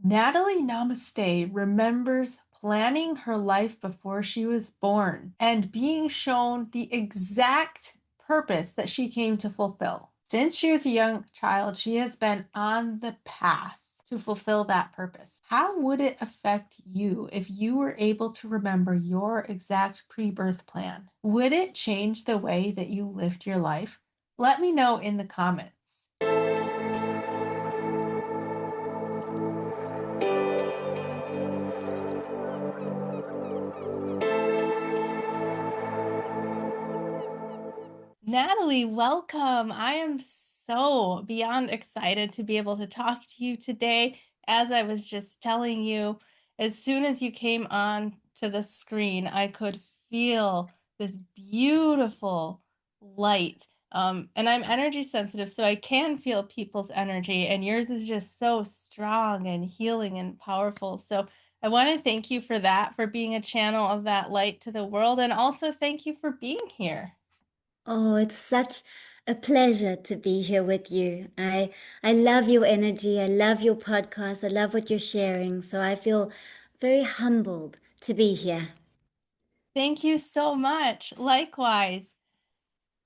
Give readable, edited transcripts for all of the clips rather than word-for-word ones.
Natalie Namaste remembers planning her life before she was born and being shown the exact purpose that she came to fulfill. Since she was a young child, she has been on the path to fulfill that purpose. How would it affect you if you were able to remember your exact pre birth plan? Would it change the way that you lived your life? Let me know in the comments. Natalie, welcome. I am so beyond excited to be able to talk to you today. As I was just telling you, as soon as you came on to the screen, I could feel this beautiful light. And I'm energy sensitive, so I can feel people's energy, and yours is just so strong and healing and powerful. So I want to thank you for that, for being a channel of that light to the world, and also thank you for being here. Oh, it's such a pleasure to be here with you. I love your energy. I love your podcast. I love what you're sharing. So I feel very humbled to be here. Thank you so much. Likewise,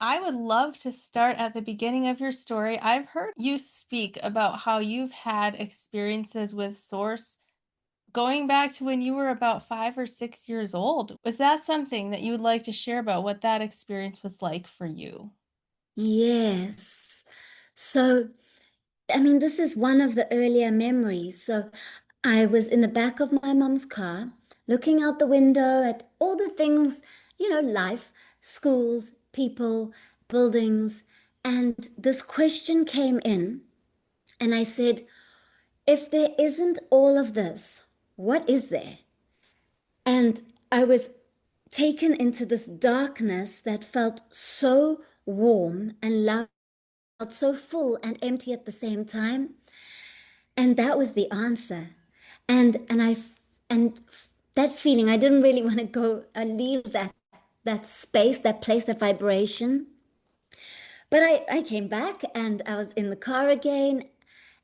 I would love to start at the beginning of your story. I've heard you speak about how you've had experiences with Source going back to when you were about 5 or 6 years old. Was that something that you would like to share about what that experience was like for you? Yes. So, I mean, this is one of the earlier memories. So I was in the back of my mom's car, looking out the window at all the things, life, schools, people, buildings. And this question came in, and I said, if there isn't all of this, what is there? And I was taken into this darkness that felt so warm and love, felt so full and empty at the same time. And that was the answer. And that feeling, I didn't really want to go leave that space, that place, that vibration. But I came back and I was in the car again,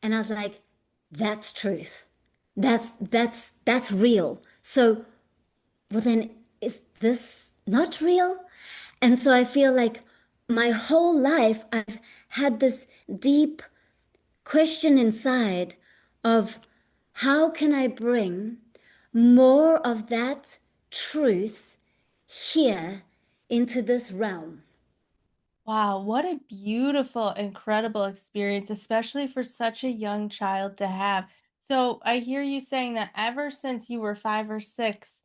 and I was like, that's truth. That's real. So, well then, is this not real? And so I feel like my whole life I've had this deep question inside of how can I bring more of that truth here into this realm? Wow, what a beautiful, incredible experience, especially for such a young child to have. So I hear you saying that ever since you were 5 or 6,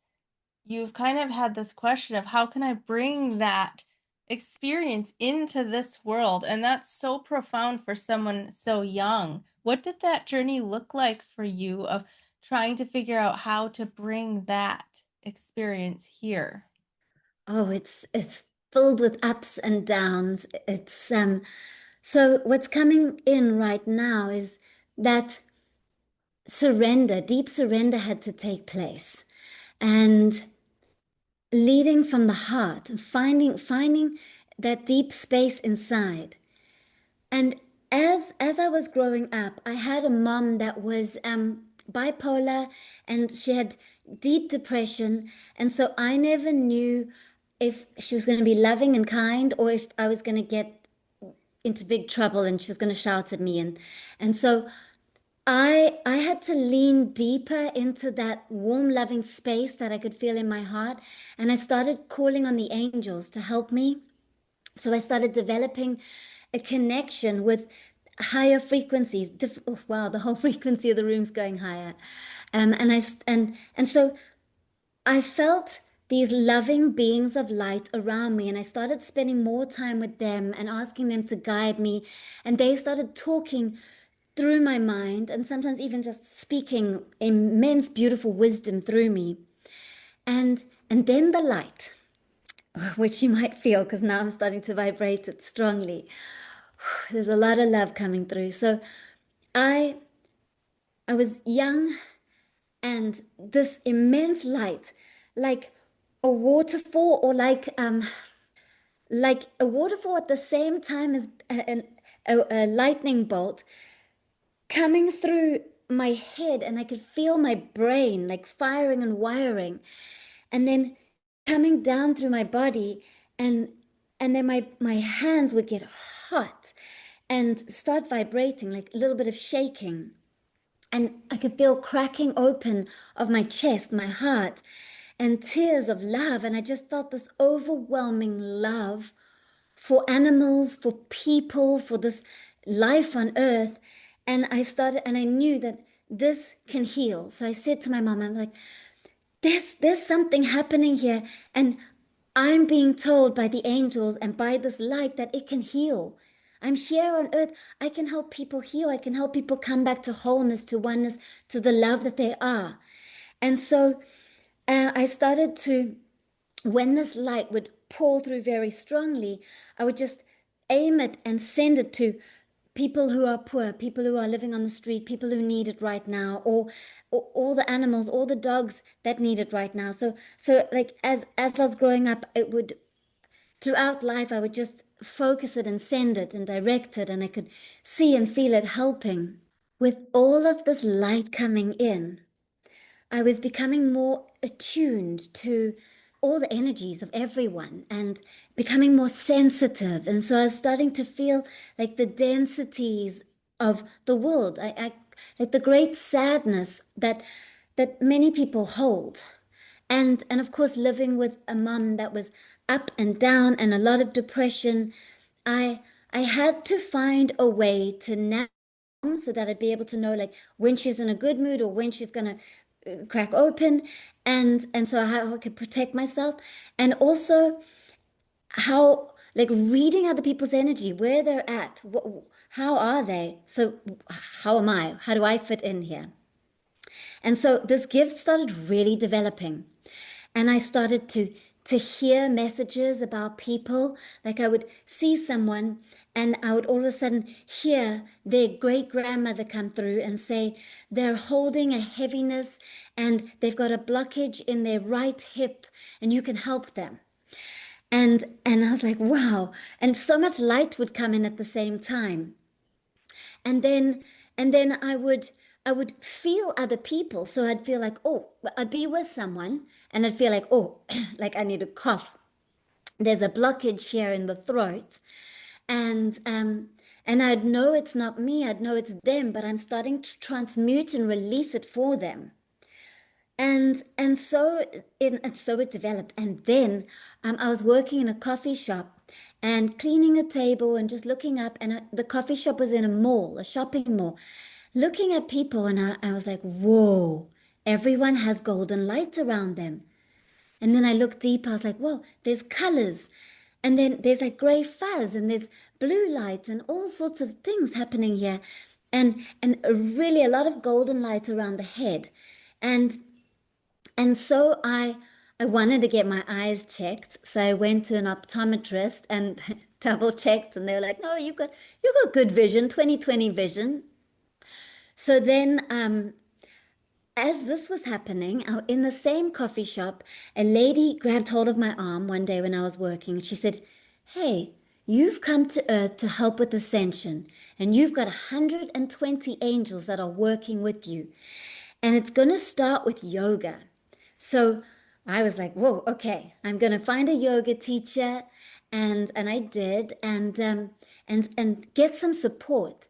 you've kind of had this question of how can I bring that experience into this world? And that's so profound for someone so young. What did that journey look like for you of trying to figure out how to bring that experience here? Oh, it's filled with ups and downs. It's so what's coming in right now is that surrender, deep surrender had to take place. And leading from the heart and finding that deep space inside. And as I was growing up, I had a mom that was bipolar, and she had deep depression, and so I never knew if she was going to be loving and kind or if I was going to get into big trouble and she was going to shout at me. And so I had to lean deeper into that warm, loving space that I could feel in my heart. And I started calling on the angels to help me. So I started developing a connection with higher frequencies. Oh, wow, the whole frequency of the room's going higher. And so I felt these loving beings of light around me, and I started spending more time with them and asking them to guide me. And they started talking through my mind, and sometimes even just speaking immense, beautiful wisdom through me. And then the light, which you might feel because now I'm starting to vibrate it strongly. There's a lot of love coming through. So I I was young, and this immense light, like a waterfall, or like a waterfall at the same time as a lightning bolt coming through my head and I could feel my brain like firing and wiring, and then coming down through my body, and then my hands would get hot and start vibrating, like a little bit of shaking. And I could feel cracking open of my chest, my heart, and tears of love. And I just felt this overwhelming love for animals, for people, for this life on earth. And I started, and I knew that this can heal. So I said to my mom, I'm like, there's something happening here, and I'm being told by the angels and by this light that it can heal. I'm here on earth. I can help people heal. I can help people come back to wholeness, to oneness, to the love that they are. And so I started to, when this light would pour through very strongly, I would just aim it and send it to people who are poor, people who are living on the street, people who need it right now, or all the animals, all the dogs that need it right now. So like as I was growing up, it would throughout life I would just focus it and send it and direct it, and I could see and feel it helping. With all of this light coming in, I was becoming more attuned to all the energies of everyone and becoming more sensitive. And so I was starting to feel like the densities of the world. I like the great sadness that many people hold. And of course, living with a mum that was up and down and a lot of depression, I I had to find a way to navigate so that I'd be able to know like when she's in a good mood or when she's gonna crack open, and so how I could protect myself, and also how like reading other people's energy, where they're at, how are they? So how am I? How do I fit in here? And so this gift started really developing. And I started to hear messages about people. Like I would see someone and I would all of a sudden hear their great grandmother come through and say they're holding a heaviness and they've got a blockage in their right hip and you can help them. And I was like, wow. And so much light would come in at the same time. And then I would feel other people. So I'd feel like, oh, I'd be with someone and I'd feel like, oh, like I need to cough. There's a blockage here in the throat. And I'd know it's not me, I'd know it's them, but I'm starting to transmute and release it for them. And so it developed. And then I was working in a coffee shop and cleaning a table and just looking up. And the coffee shop was in a mall, a shopping mall, looking at people. And I was like, whoa, everyone has golden light around them. And then I looked deeper. I was like, whoa, there's colors. And then there's like gray fuzz and there's blue lights and all sorts of things happening here. And really a lot of golden light around the head. And and so I wanted to get my eyes checked. So I went to an optometrist and double checked, and they were like, "No, you've got good vision, 20/20 vision." So then as this was happening, in the same coffee shop, a lady grabbed hold of my arm one day when I was working. She said, "Hey, you've come to Earth to help with ascension, and you've got 120 angels that are working with you. And it's going to start with yoga." So I was like, whoa, okay, I'm going to find a yoga teacher. And I did, and get some support.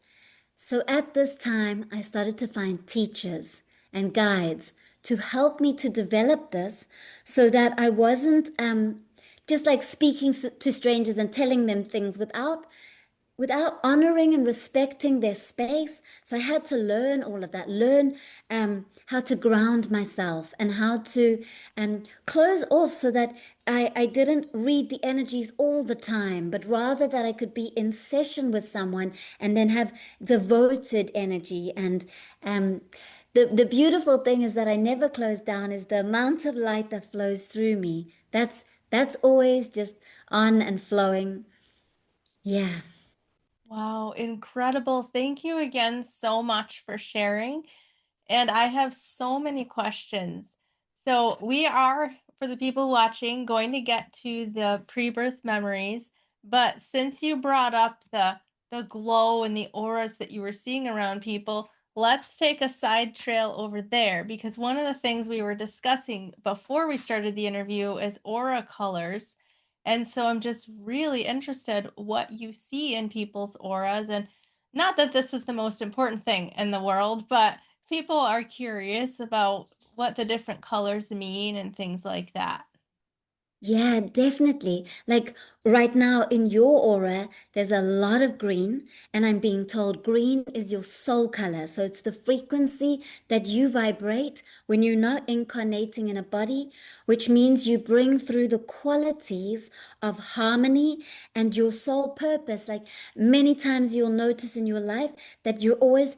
So at this time, I started to find teachers and guides to help me to develop this so that I wasn't just like speaking to strangers and telling them things without honoring and respecting their space. So I had to learn all of that, learn how to ground myself and how to close off so that I didn't read the energies all the time, but rather that I could be in session with someone and then have devoted energy. And the beautiful thing is that I never close down is the amount of light that flows through me. That's always just on and flowing. Yeah. Wow, incredible. Thank you again so much for sharing. And I have so many questions. So, we are, for the people watching, going to get to the pre-birth memories. But since you brought up the glow and the auras that you were seeing around people, let's take a side trail over there because one of the things we were discussing before we started the interview is aura colors. And so I'm just really interested what you see in people's auras. And not that this is the most important thing in the world, but people are curious about what the different colors mean and things like that. Yeah, definitely. Like right now in your aura, there's a lot of green, and I'm being told green is your soul color. So it's the frequency that you vibrate when you're not incarnating in a body, which means you bring through the qualities of harmony and your soul purpose. Like many times you'll notice in your life that you're always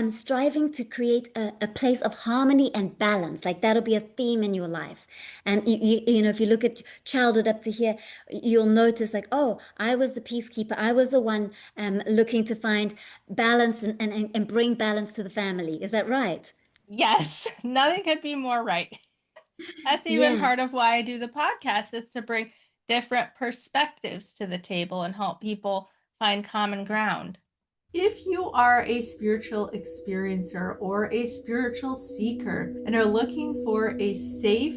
striving to create a place of harmony and balance. Like that'll be a theme in your life. And you know, if you look at childhood up to here, you'll notice like, oh, I was the peacekeeper. I was the one looking to find balance and bring balance to the family. Is that right? Yes, nothing could be more right. That's even Yeah. part of why I do the podcast is to bring different perspectives to the table and help people find common ground. If you are a spiritual experiencer or a spiritual seeker and are looking for a safe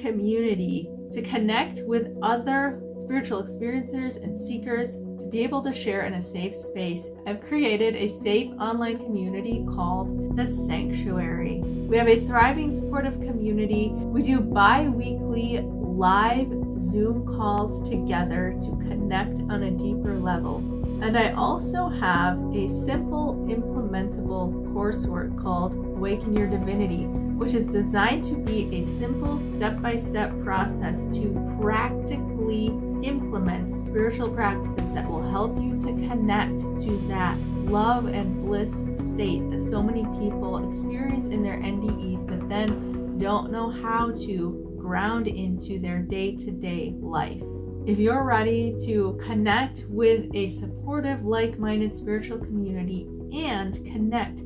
community to connect with other spiritual experiencers and seekers to be able to share in a safe space, I've created a safe online community called The Sanctuary. We have a thriving, supportive community. We do bi weekly live Zoom calls together to connect on a deeper level. And I also have a simple, implementable coursework called Awaken Your Divinity, which is designed to be a simple step-by-step process to practically implement spiritual practices that will help you to connect to that love and bliss state that so many people experience in their NDEs, but then don't know how to ground into their day-to-day life. If you're ready to connect with a supportive, like-minded spiritual community and connect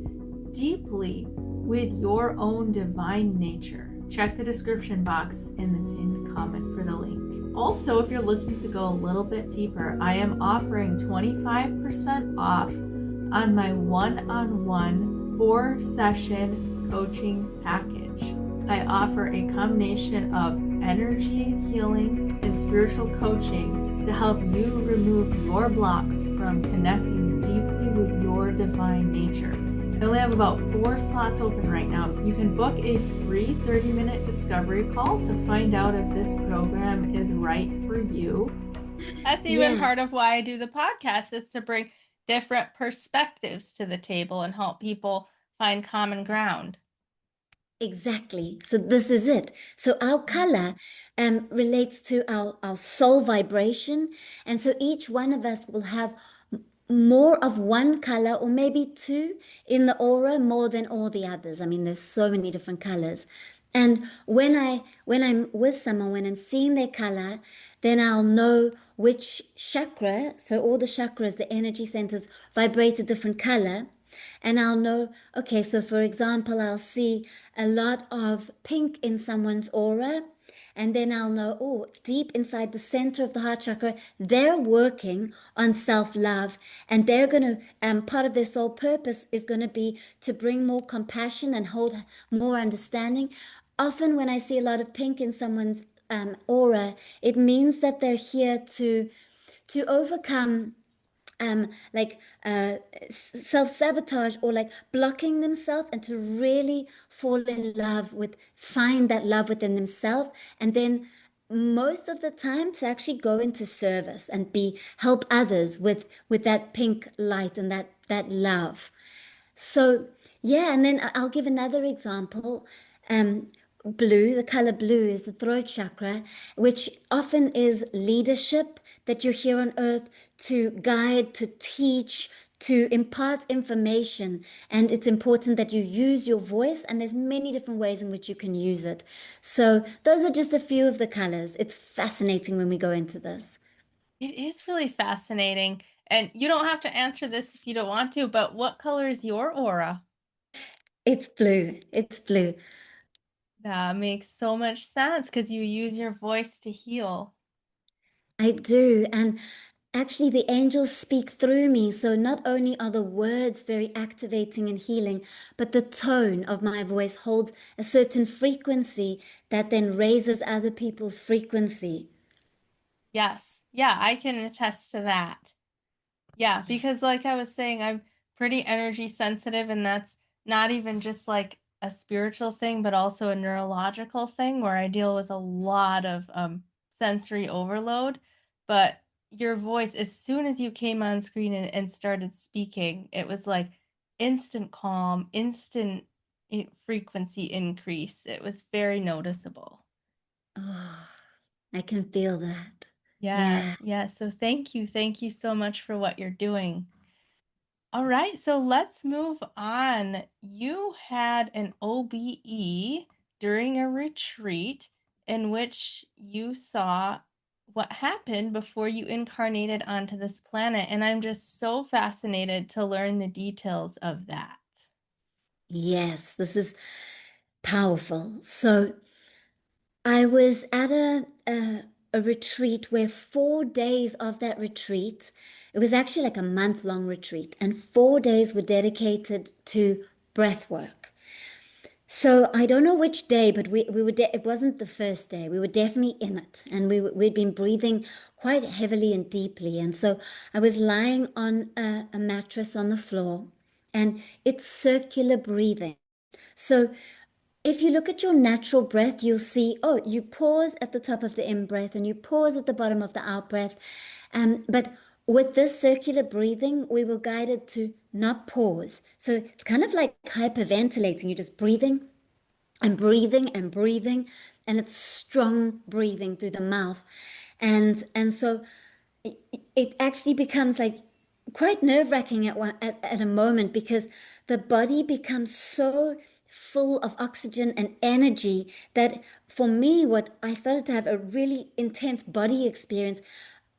deeply with your own divine nature, check the description box in the pinned comment for the link. Also, if you're looking to go a little bit deeper, I am offering 25% off on my one-on-one 4-session coaching package. I offer a combination of energy healing and spiritual coaching to help you remove your blocks from connecting deeply with your divine nature. I only have about 4 slots open right now. You can book a free 30-minute discovery call to find out if this program is right for you. That's even Yeah. part of why I do the podcast is to bring different perspectives to the table and help people find common ground. Exactly. So this is it. So our color relates to our soul vibration. And so each one of us will have more of one color or maybe two in the aura more than all the others. I mean, there's so many different colors. And when I'm with someone, when I'm seeing their color, then I'll know which chakra, so all the chakras, the energy centers vibrate a different color. And I'll know, okay, so for example, I'll see a lot of pink in someone's aura. And then I'll know, oh, deep inside the center of the heart chakra, they're working on self-love. And they're going to, part of their soul purpose is going to be to bring more compassion and hold more understanding. Often when I see a lot of pink in someone's aura, it means that they're here to overcome like self-sabotage or like blocking themselves and to really fall in love with find that love within themselves and then most of the time to actually go into service and be help others with that pink light and that love. So, yeah, and then I'll give another example. Um, Blue, the color blue is the throat chakra, which often is leadership that you're here on earth to guide, to teach, to impart information. And it's important that you use your voice, and there's many different ways in which you can use it. So, those are just a few of the colors. It's fascinating when we go into this. It is really fascinating. And you don't have to answer this if you don't want to, but what color is your aura? It's blue. It's blue. That makes so much sense because you use your voice to heal. I do. And Actually, the angels speak through me. So not only are the words very activating and healing, but the tone of my voice holds a certain frequency that then raises other people's frequency. Yes. Yeah, I can attest to that. Yeah, Yeah. because like I was saying, I'm pretty energy sensitive, and that's not even just like a spiritual thing, but also a neurological thing where I deal with a lot of sensory overload. But your voice, as soon as you came on screen and started speaking, it was like instant calm, instant frequency increase. It was very noticeable. Oh, I can feel that. Yes, Yeah. yes. So thank you. Thank you so much for what you're doing. All right, so let's move on. You had an OBE during a retreat in which you saw what happened before you incarnated onto this planet, and I'm just so fascinated to learn the details of that. Yes, this is powerful. So I was at a retreat where 4 days of that retreat, it was actually like a month-long retreat, and 4 days were dedicated to breath work. So I don't know which day, but it wasn't the first day. We were definitely in it, and we'd been breathing quite heavily and deeply. And so I was lying on a mattress on the floor, and it's circular breathing. So if you look at your natural breath, you'll see, oh, you pause at the top of the in breath and you pause at the bottom of the out breath. But with this circular breathing, we were guided to not pause. So it's kind of like hyperventilating. You're just breathing and breathing and breathing, and it's strong breathing through the mouth. And so it actually becomes like quite nerve-wracking at a moment because the body becomes so full of oxygen and energy that for me, what I started to have a really intense body experience.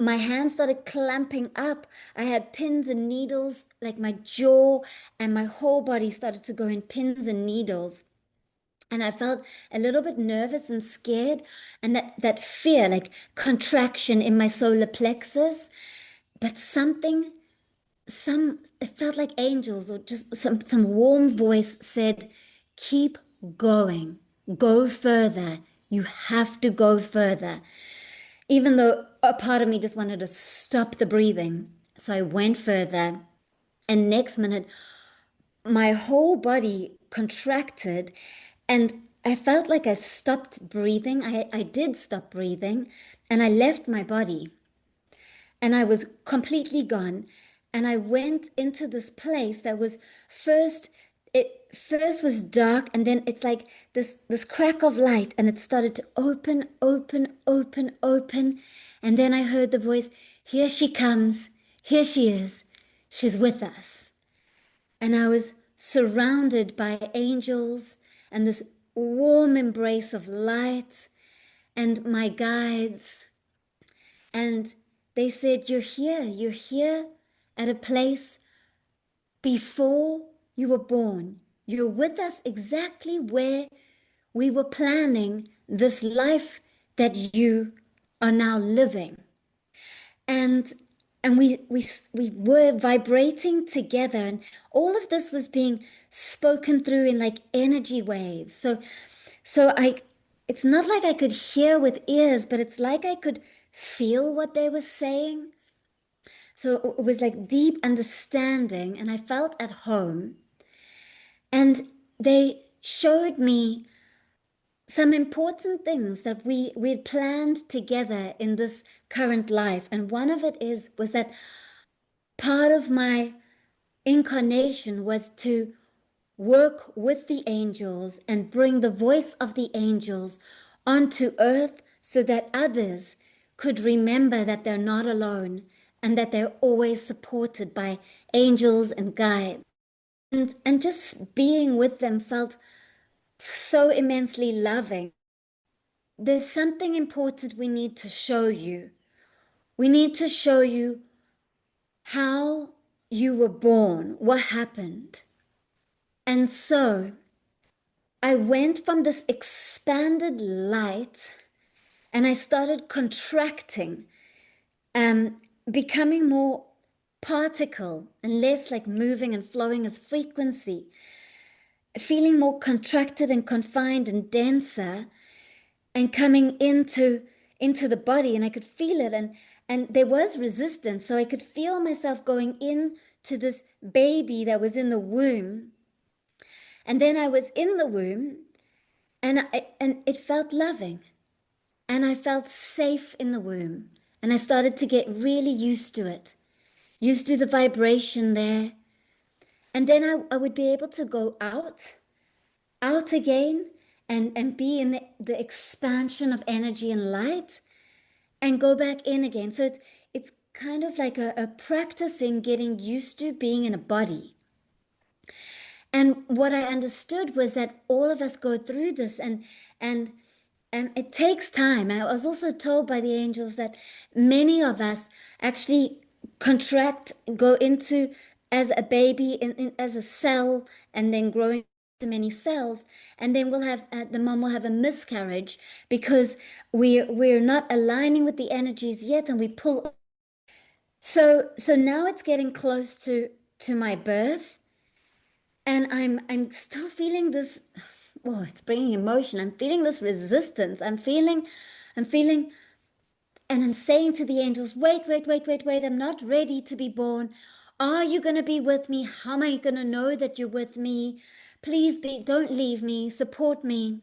My hands started clamping up. I had pins and needles, like my jaw and my whole body started to go in pins and needles. And I felt a little bit nervous and scared, and that fear, like contraction in my solar plexus. But it felt like angels or just some warm voice said, keep going, go further. You have to go further. Even though a part of me just wanted to stop the breathing. So I went further. And next minute, my whole body contracted and I felt like I stopped breathing. I did stop breathing and I left my body and I was completely gone. And I went into this place that was first, it first was dark, and then it's like this crack of light, and it started to open, open, open, open. And then I heard the voice, here she comes, here she is, she's with us. And I was surrounded by angels and this warm embrace of light and my guides. And they said, you're here at a place before you were born. You're with us exactly where we were planning this life that you are now living. And we were vibrating together, and all of this was being spoken through in like energy waves. So I it's not like I could hear with ears, but it's like I could feel what they were saying. So it was like deep understanding, and I felt at home. And they showed me some important things that we'd planned together in this current life. And one of it was that part of my incarnation was to work with the angels and bring the voice of the angels onto earth so that others could remember that they're not alone and that they're always supported by angels and guides. And just being with them felt so immensely loving. There's something important we need to show you. We need to show you how you were born, what happened. And so I went from this expanded light and I started contracting. becoming more particle and less like moving and flowing as frequency, feeling more contracted and confined and denser, and coming into the body, and I could feel it, and there was resistance, so I could feel myself going in to this baby that was in the womb, and then I was in the womb, and it felt loving, and I felt safe in the womb, and I started to get really used to it, used to the vibration there, and then I would be able to go out again, and be in the expansion of energy and light, and go back in again. So it's kind of like a practicing getting used to being in a body. And what I understood was that all of us go through this, and and it takes time. I was also told by the angels that many of us actually contract, go into as a baby as a cell, and then growing to many cells, and then we'll have the mom will have a miscarriage because we're not aligning with the energies yet, and we pull. So now it's getting close to my birth, and I'm still feeling this. Oh, it's bringing emotion. I'm feeling this resistance. I'm feeling, and I'm saying to the angels, wait, wait, wait, wait, wait. I'm not ready to be born. Are you going to be with me? How am I going to know that you're with me? Please don't leave me, support me.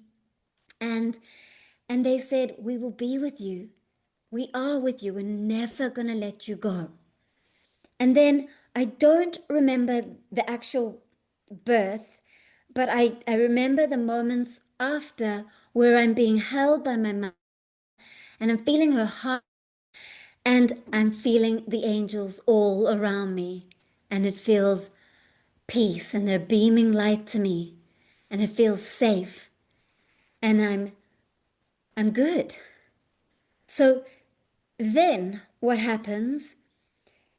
And and they said, we will be with you. We are with you. We're never going to let you go. And then I don't remember the actual birth, but I remember the moments after where I'm being held by my mom, and I'm feeling her heart, and I'm feeling the angels all around me, and it feels peace, and they're beaming light to me, and it feels safe, and I'm good. So then what happens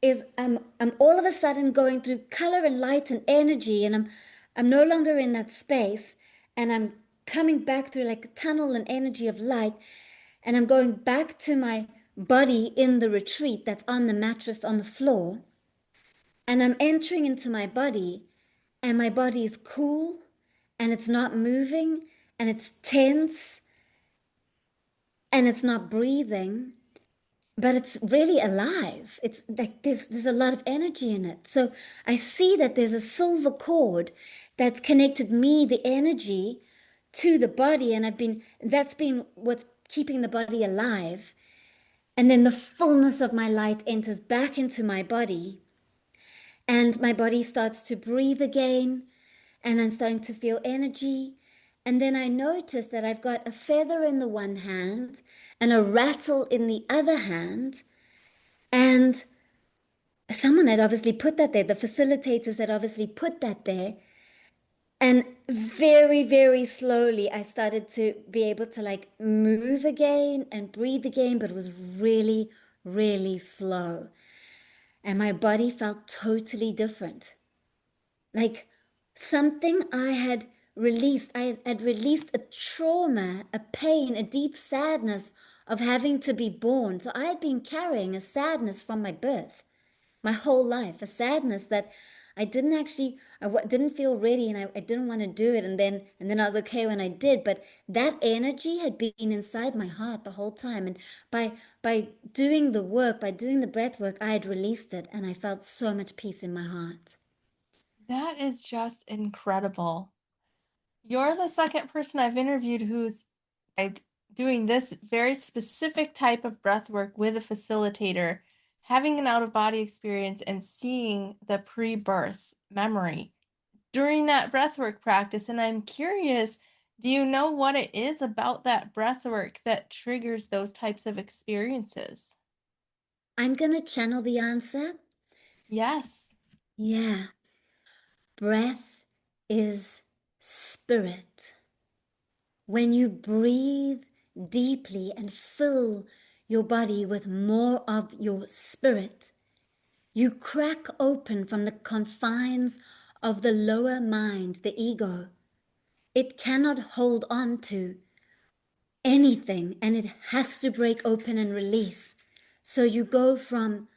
is I'm all of a sudden going through color and light and energy, and I'm no longer in that space, and I'm coming back through like a tunnel and energy of light, and I'm going back to my body in the retreat that's on the mattress on the floor, and I'm entering into my body, and my body is cool, and it's not moving, and it's tense, and it's not breathing, but it's really alive. It's like there's a lot of energy in it. So I see that there's a silver cord that's connected me, the energy, to the body, and that's been what's keeping the body alive. And then the fullness of my light enters back into my body, and my body starts to breathe again, and I'm starting to feel energy. And then I notice that I've got a feather in the one hand and a rattle in the other hand. And someone had obviously put that there. The facilitators had obviously put that there. And very, very slowly, I started to be able to like move again and breathe again, but it was really, really slow. And my body felt totally different. Like something I had released. I had released a trauma, a pain, a deep sadness of having to be born. So I had been carrying a sadness from my birth, my whole life, a sadness that I didn't actually, didn't feel ready, and I didn't want to do it. And then I was okay when I did. But that energy had been inside my heart the whole time. And by doing the work, by doing the breath work, I had released it, and I felt so much peace in my heart. That is just incredible. You're the second person I've interviewed who's like, doing this very specific type of breath work with a facilitator, having an out of body experience, and seeing the pre birth memory during that breathwork practice. And I'm curious, do you know what it is about that breathwork that triggers those types of experiences? I'm going to channel the answer. Yes. Yeah. Breath is spirit. When you breathe deeply and fill your body with more of your spirit, you crack open from the confines of the lower mind, the ego. It cannot hold on to anything, and it has to break open and release. So you go from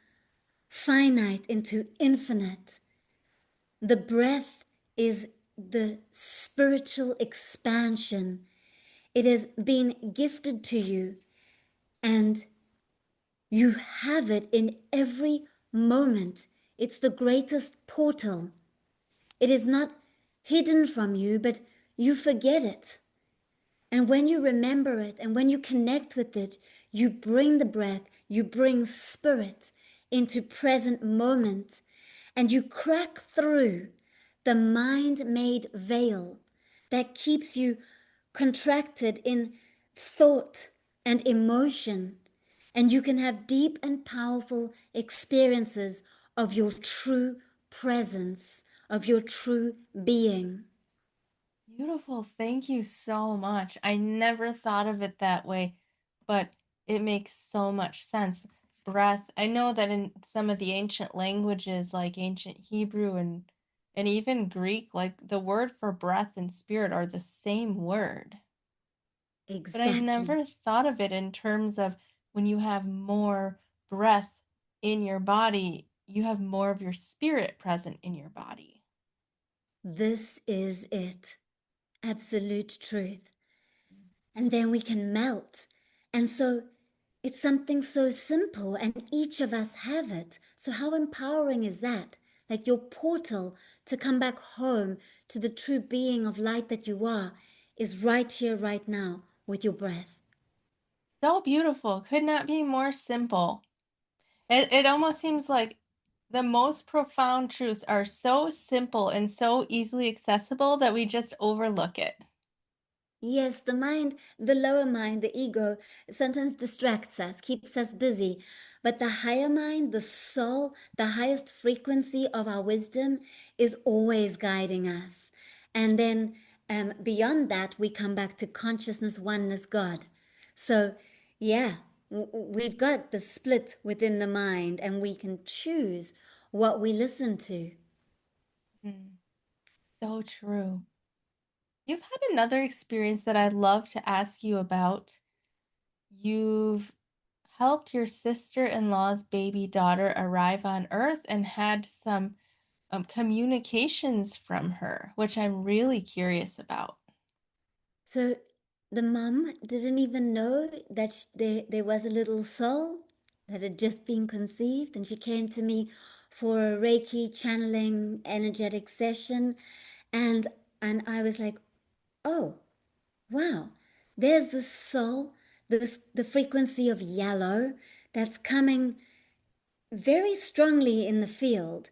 finite into infinite. The breath is the spiritual expansion. It has been gifted to you, and you have it in every moment. It's the greatest portal. It is not hidden from you, but you forget it. And when you remember it and when you connect with it, you bring the breath, you bring spirit into present moment, and you crack through the mind made veil that keeps you contracted in thought and emotion. And you can have deep and powerful experiences of your true presence, of your true being. Beautiful. Thank you so much. I never thought of it that way, but it makes so much sense. Breath. I know that in some of the ancient languages like ancient Hebrew and even Greek, like the word for breath and spirit are the same word. But I Exactly. never thought of it in terms of when you have more breath in your body, you have more of your spirit present in your body. This is it. Absolute truth. And then we can melt. And so it's something so simple, and each of us have it. So, how empowering is that? Like your portal to come back home to the true being of light that you are is right here, right now, with your breath. So beautiful. Could not be more simple. It almost seems like the most profound truths are so simple and so easily accessible that we just overlook it. Yes, the mind, the lower mind, the ego, sometimes distracts us, keeps us busy. But the higher mind, the soul, the highest frequency of our wisdom is always guiding us. And then beyond that, we come back to consciousness, oneness, God. So, yeah, we've got the split within the mind, and we can choose what we listen to. Mm, so true. You've had another experience that I'd love to ask you about. You've helped your sister-in-law's baby daughter arrive on Earth and had some communications from her, which I'm really curious about. So the mum didn't even know that there was a little soul that had just been conceived, and she came to me for a Reiki channeling energetic session, and I was like, oh wow, there's the soul, the frequency of yellow that's coming very strongly in the field,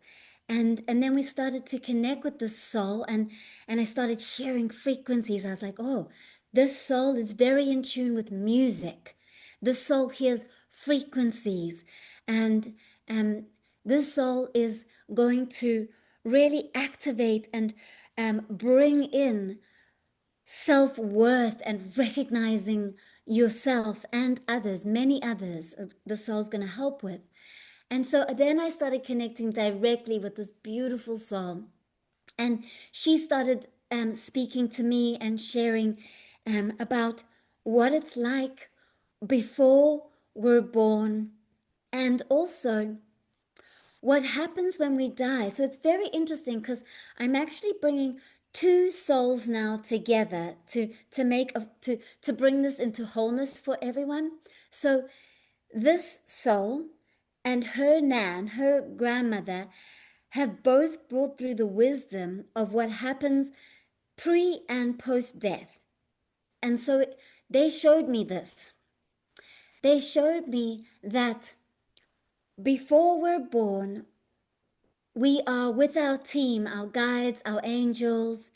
and then we started to connect with the soul, and I started hearing frequencies. I was like, oh, this soul is very in tune with music. This soul hears frequencies, and this soul is going to really activate and bring in self-worth and recognizing yourself and others, many others, the soul's going to help with. And so then I started connecting directly with this beautiful soul. And she started speaking to me and sharing about what it's like before we're born, and also what happens when we die. So it's very interesting because I'm actually bringing two souls now together to make to bring this into wholeness for everyone. So this soul and her nan, her grandmother, have both brought through the wisdom of what happens pre and post death. And so they showed me this. They showed me that before we're born, we are with our team, our guides, our angels,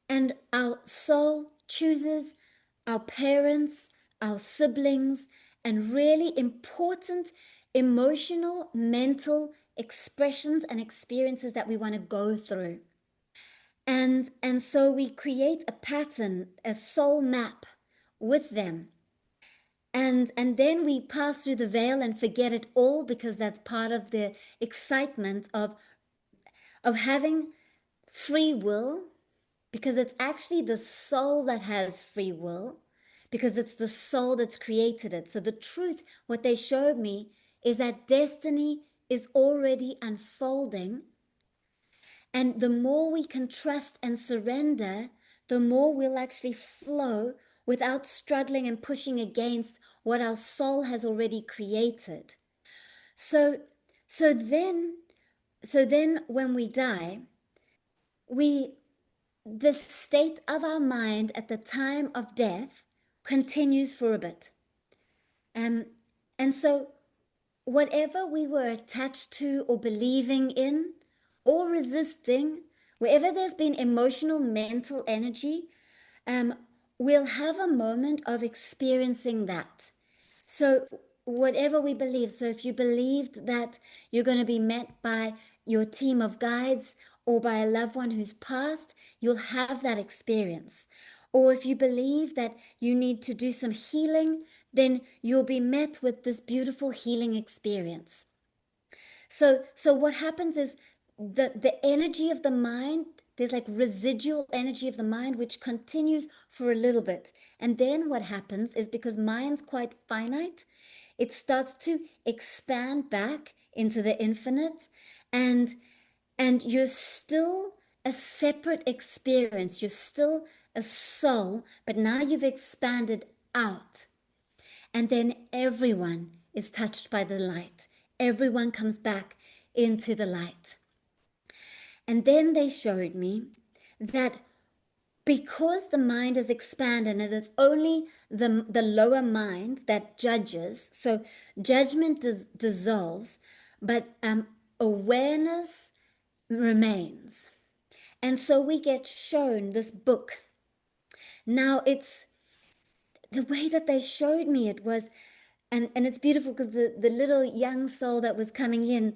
and our soul chooses our parents, our siblings, and really important emotional, mental expressions and experiences that we want to go through. And so we create a pattern, a soul map with them. And then we pass through the veil and forget it all because that's part of the excitement of having free will, because it's actually the soul that has free will, because it's the soul that's created it. So the truth, what they showed me, is that destiny is already unfolding. And the more we can trust and surrender, the more we'll actually flow without struggling and pushing against what our soul has already created. So, so then, so then when we die, we the state of our mind at the time of death continues for a bit. Um, and so whatever we were attached to or believing in or resisting, wherever there's been emotional, mental energy, um, we'll have a moment of experiencing that. So, whatever we believe, so if you believed that you're going to be met by your team of guides or by a loved one who's passed, you'll have that experience. Or if you believe that you need to do some healing, then you'll be met with this beautiful healing experience. So what happens is the energy of the mind, there's like residual energy of the mind which continues for a little bit. And then what happens is, because mind's quite finite, it starts to expand back into the infinite, and you're still a separate experience. You're still a soul, but now you've expanded out. And then everyone is touched by the light. Everyone comes back into the light. And then they showed me that because the mind is expanded and it's only the lower mind that judges, so judgment dissolves, but awareness remains. And so we get shown this book. Now, it's the way that they showed me it was, and it's beautiful because the little young soul that was coming in,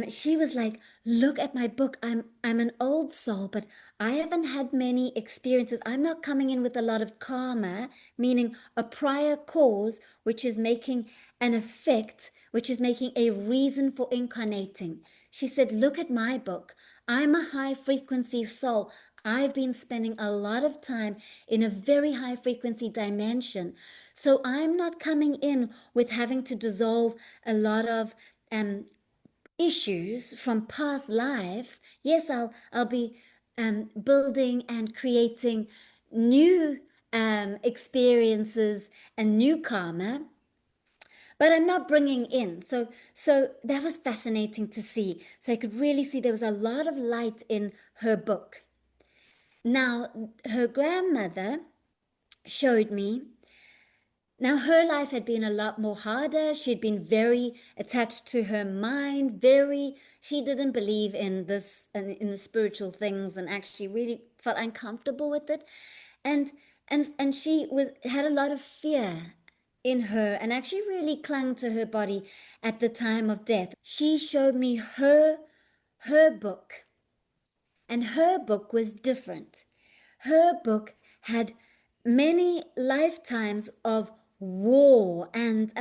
she was like, look at my book. I'm an old soul, but I haven't had many experiences. I'm not coming in with a lot of karma, meaning a prior cause which is making an effect, which is making a reason for incarnating. She said, look at my book. I'm a high frequency soul. I've been spending a lot of time in a very high frequency dimension. So I'm not coming in with having to dissolve a lot of issues from past lives. Yes, I'll be building and creating new experiences and new karma, but I'm not bringing in. So that was fascinating to see. So I could really see there was a lot of light in her book. Now, her grandmother showed me. Now, her life had been a lot more harder. She'd been very attached to her mind, she didn't believe in this and in the spiritual things, and actually really felt uncomfortable with it. And and she had a lot of fear in her and actually really clung to her body at the time of death. She showed me her book, and her book was different. Her book had many lifetimes of war, and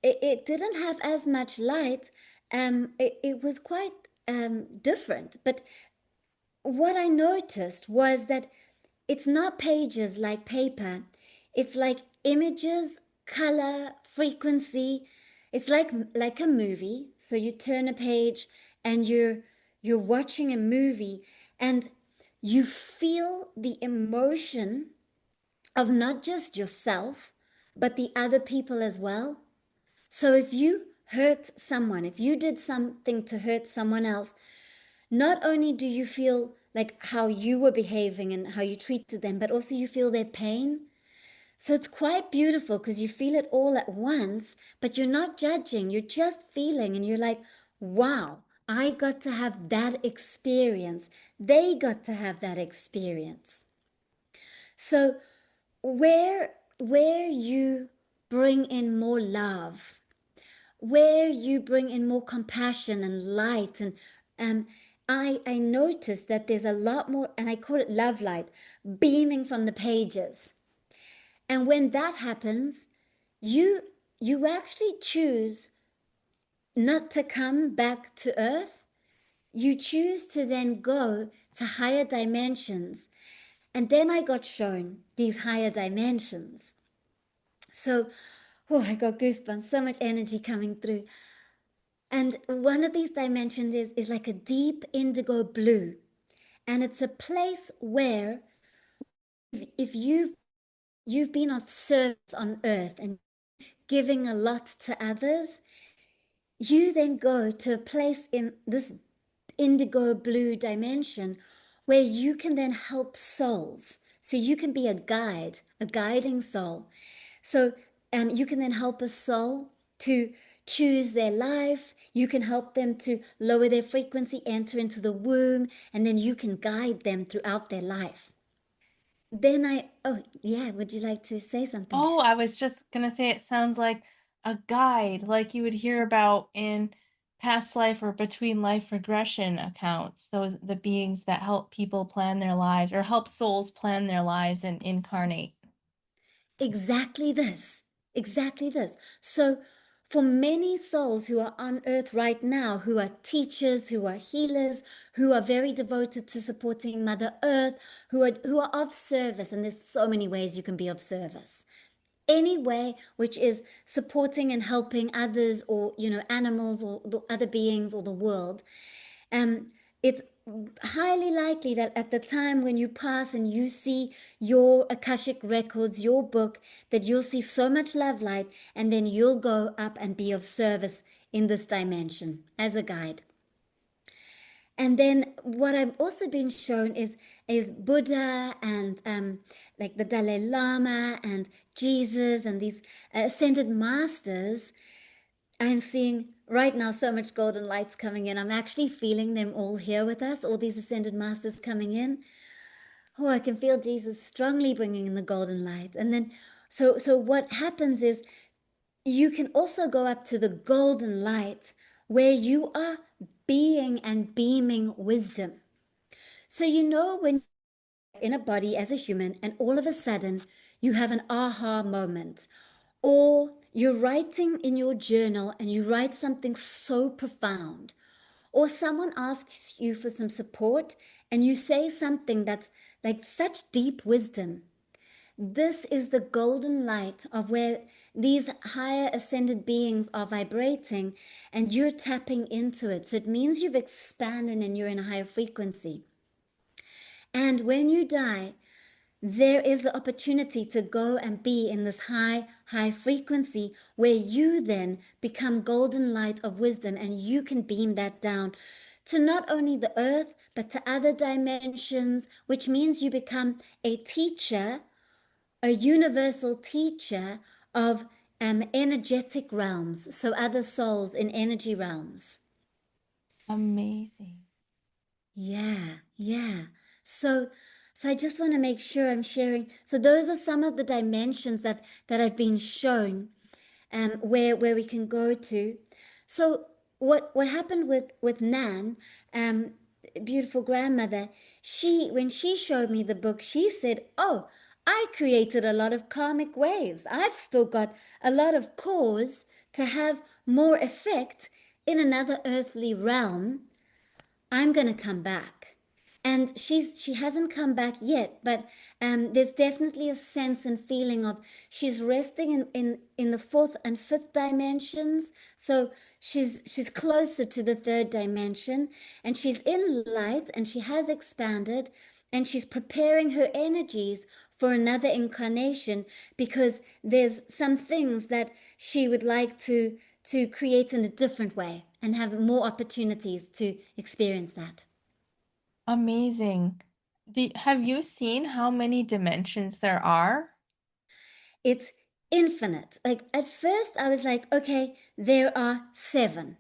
it didn't have as much light. It was quite different. But what I noticed was that it's not pages like paper. It's like images, color, frequency. It's like a movie. So you turn a page and you're watching a movie, and you feel the emotion of not just yourself, but the other people as well. So if you hurt someone, if you did something to hurt someone else, not only do you feel like how you were behaving and how you treated them, but also you feel their pain. So it's quite beautiful because you feel it all at once, but you're not judging, you're just feeling, and you're like, wow, I got to have that experience. They got to have that experience. So where you bring in more love, where you bring in more compassion and light, and um I noticed that there's a lot more, and I call it love light, beaming from the pages. And when that happens, you you actually choose not to come back to earth. You choose to then go to higher dimensions. And then I got shown these higher dimensions. So, oh, I got goosebumps, so much energy coming through. And one of these dimensions is like a deep indigo blue. And it's a place where if you've been of service on earth and giving a lot to others, you then go to a place in this indigo blue dimension where you can then help souls. So you can be a guide, a guiding soul. So you can then help a soul to choose their life. You can help them to lower their frequency, enter into the womb, and then you can guide them throughout their life. Oh, yeah, would you like to say something? Oh, I was just gonna say it sounds like a guide, like you would hear about in past life or between life regression accounts. Those the beings that help people plan their lives or help souls plan their lives and incarnate. Exactly this. Exactly this. So, for many souls who are on earth right now, who are teachers, who are healers, who are very devoted to supporting Mother Earth, who are of service, and there's so many ways you can be of service. Any way which is supporting and helping others, or animals, or the other beings, or the world, um, it's highly likely that at the time when you pass and you see your Akashic records, your book, that you'll see so much love light, and then you'll go up and be of service in this dimension as a guide. And then what I've also been shown is Buddha and like the Dalai Lama and Jesus and these ascended masters. I'm seeing right now so much golden lights coming in. I'm actually feeling them all here with us, all these ascended masters coming in. Oh, I can feel Jesus strongly bringing in the golden light. And then, so what happens is you can also go up to the golden light where you are being and beaming wisdom. So, when you're in a body as a human and all of a sudden you have an aha moment, or you're writing in your journal and you write something so profound, or someone asks you for some support and you say something that's like such deep wisdom. This is the golden light of where these higher ascended beings are vibrating, and you're tapping into it. So it means you've expanded and you're in a higher frequency. And when you die, there is the opportunity to go and be in this high frequency where you then become golden light of wisdom, and you can beam that down to not only the earth, but to other dimensions, which means you become a teacher, a universal teacher of energetic realms. So other souls in energy realms. Amazing. Yeah, yeah. So so I just want to make sure I'm sharing. So those are some of the dimensions that I've been shown, where we can go to. So what happened with Nan, um, beautiful grandmother, when she showed me the book, she said, "Oh, I created a lot of karmic waves. I've still got a lot of cause to have more effect in another earthly realm. I'm going to come back." And she hasn't come back yet, but there's definitely a sense and feeling of she's resting in the fourth and fifth dimensions. So she's closer to the third dimension, and she's in light, and she has expanded, and she's preparing her energies for another incarnation, because there's some things that she would like to create in a different way and have more opportunities to experience that. Amazing. Have you seen how many dimensions there are? It's infinite. Like at first, I was like, okay, there are seven.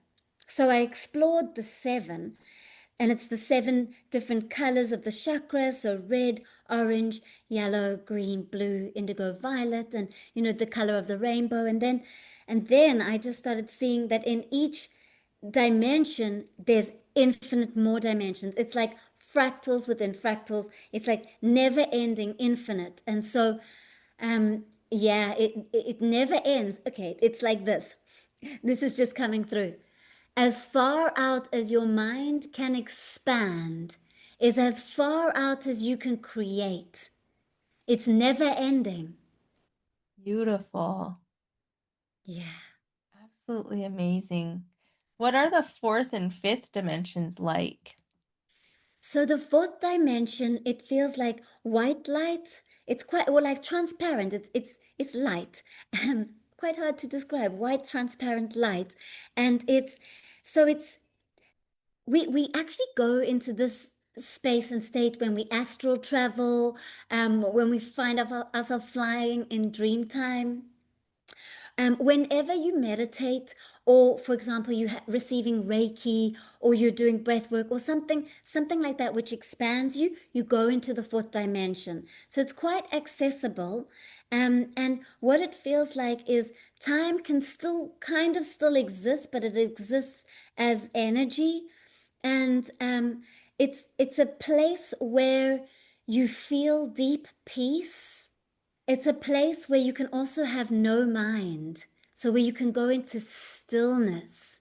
So I explored the seven, and it's the seven different colors of the chakras. So red, orange, yellow, green, blue, indigo, violet, and the color of the rainbow. And then I just started seeing that in each dimension, there's infinite more dimensions. It's like fractals within fractals. It's like never ending, infinite. And so, yeah, it never ends. Okay, it's like this. This is just coming through. As far out as your mind can expand is as far out as you can create. It's never ending. Beautiful. Yeah. Absolutely amazing. What are the fourth and fifth dimensions like? So the fourth dimension, it feels like white light. It's quite well like transparent. It's light. Quite hard to describe. White transparent light. And it's we actually go into this space and state when we astral travel, when we find ourselves flying in dream time. Whenever you meditate, or for example, receiving Reiki, or you're doing breath work, or something like that, which expands you, you go into the fourth dimension. So it's quite accessible. And what it feels like is time can still kind of still exist, but it exists as energy. And it's a place where you feel deep peace. It's a place where you can also have no mind. So where you can go into stillness.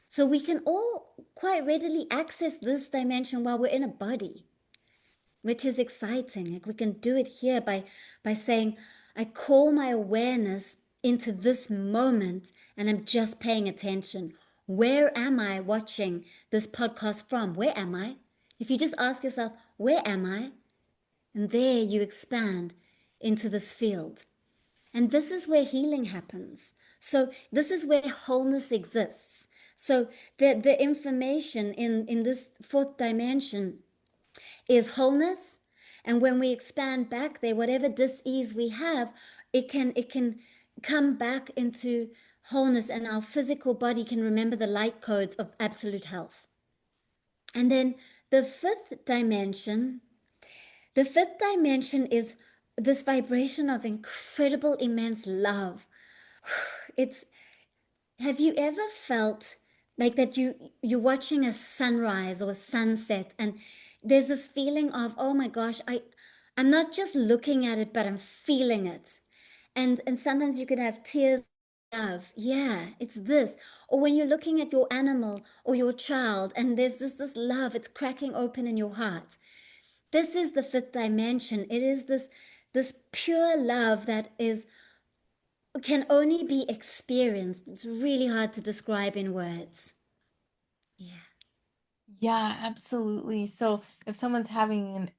So we can all quite readily access this dimension while we're in a body, which is exciting. Like we can do it here by saying, I call my awareness into this moment and I'm just paying attention. Where am I watching this podcast from? Where am I? If you just ask yourself, where am I? And there you expand into this field. And this is where healing happens. So this is where wholeness exists. So the information in this fourth dimension is wholeness. And when we expand back there, whatever dis-ease we have, it can come back into wholeness, and our physical body can remember the light codes of absolute health. And then the fifth dimension, the fifth dimension is this vibration of incredible, immense love. It's, have you ever felt like that you're watching a sunrise or a sunset and there's this feeling of, oh my gosh, I'm not just looking at it, but I'm feeling it. And sometimes you could have tears of love. Yeah, it's this. Or when you're looking at your animal or your child and there's just this love, it's cracking open in your heart. This is the fifth dimension. It is this pure love that is can only be experienced. It's really hard to describe in words. Yeah. Yeah, absolutely. So if someone's having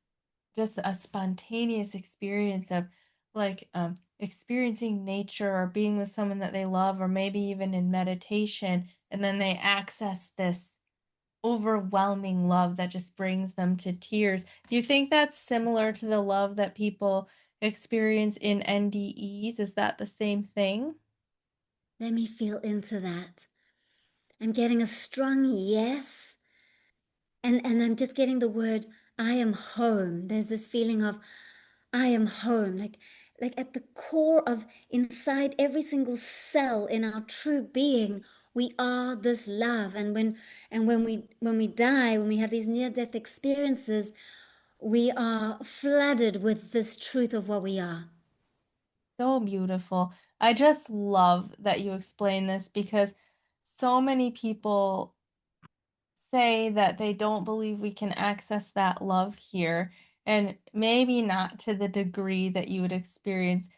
just a spontaneous experience of experiencing nature or being with someone that they love, or maybe even in meditation, and then they access this overwhelming love that just brings them to tears. Do you think that's similar to the love that people experience in NDEs? Is that the same thing? Let me feel into that. I'm getting a strong yes. And I'm just getting the word I am home. There's this feeling of I am home. Like at the core of inside every single cell in our true being, we are this love. And when we die, when we have these near-death experiences, we are flooded with this truth of what we are. So beautiful. I just love that you explain this because so many people say that they don't believe we can access that love here, and maybe not to the degree that you would experience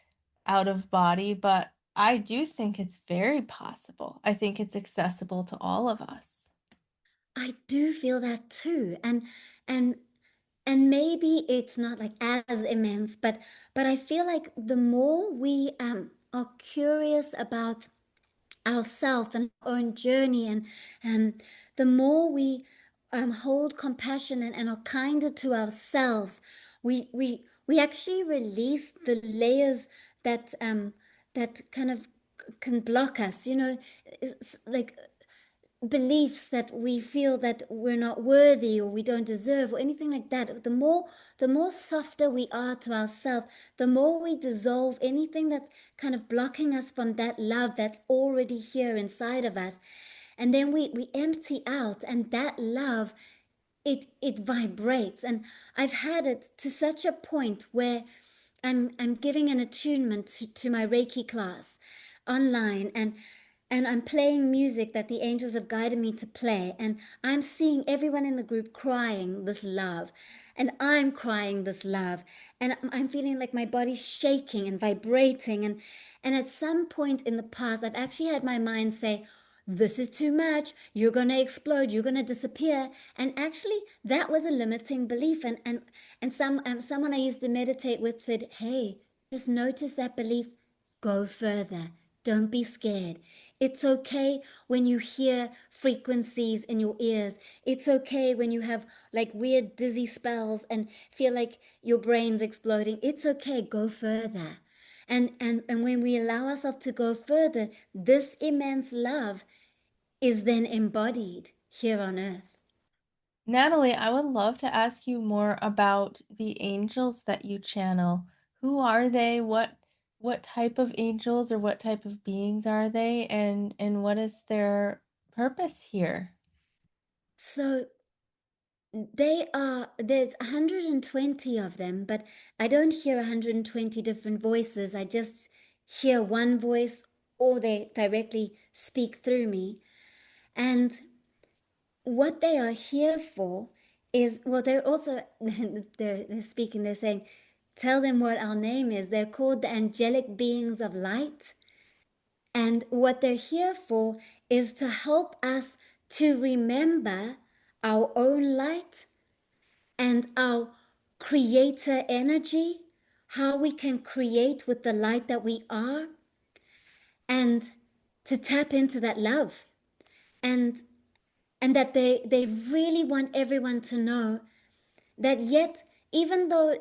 out of body, but I do think it's very possible. I think it's accessible to all of us. I do feel that too. And and maybe it's not like as immense, but I feel like the more we are curious about ourselves and our own journey, and the more we hold compassion and are kinder to ourselves, we actually release the layers that kind of can block us, it's like beliefs that we feel that we're not worthy or we don't deserve or anything like that. The more softer we are to ourselves, the more we dissolve anything that's kind of blocking us from that love that's already here inside of us. And then we empty out, and that love, it vibrates. And I've had it to such a point where I'm giving an attunement to my Reiki class online, and I'm playing music that the angels have guided me to play, and I'm seeing everyone in the group crying this love, and I'm crying this love, and I'm feeling like my body's shaking and vibrating, and at some point in the past I've actually had my mind say, this is too much. You're going to explode. You're going to disappear. And actually, that was a limiting belief. And someone I used to meditate with said, hey, just notice that belief. Go further. Don't be scared. It's okay when you hear frequencies in your ears. It's okay when you have like weird dizzy spells and feel like your brain's exploding. It's okay. Go further. And when we allow ourselves to go further, this immense love is then embodied here on earth. Natalie, I would love to ask you more about the angels that you channel. Who are they? What type of angels or what type of beings are they? And what is their purpose here? So there's 120 of them, but I don't hear 120 different voices. I just hear one voice or they directly speak through me. And what they are here for is, well, they're also, they're speaking, they're saying, tell them what our name is. They're called the angelic beings of light. And what they're here for is to help us to remember our own light and our creator energy, how we can create with the light that we are, and to tap into that love. And and that they really want everyone to know that yet, even though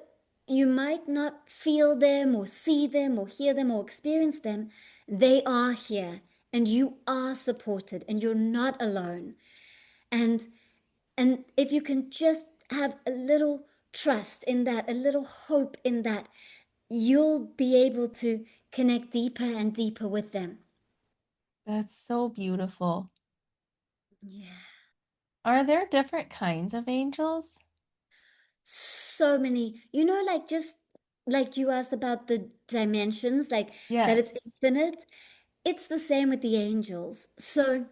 you might not feel them or see them or hear them or experience them, they are here and you are supported and you're not alone. And and if you can just have a little trust in that, a little hope in that, you'll be able to connect deeper and deeper with them. That's so beautiful. Yeah. Are there different kinds of angels? So many, like just like you asked about the dimensions, like that it's Yes. infinite. It's the same with the angels. So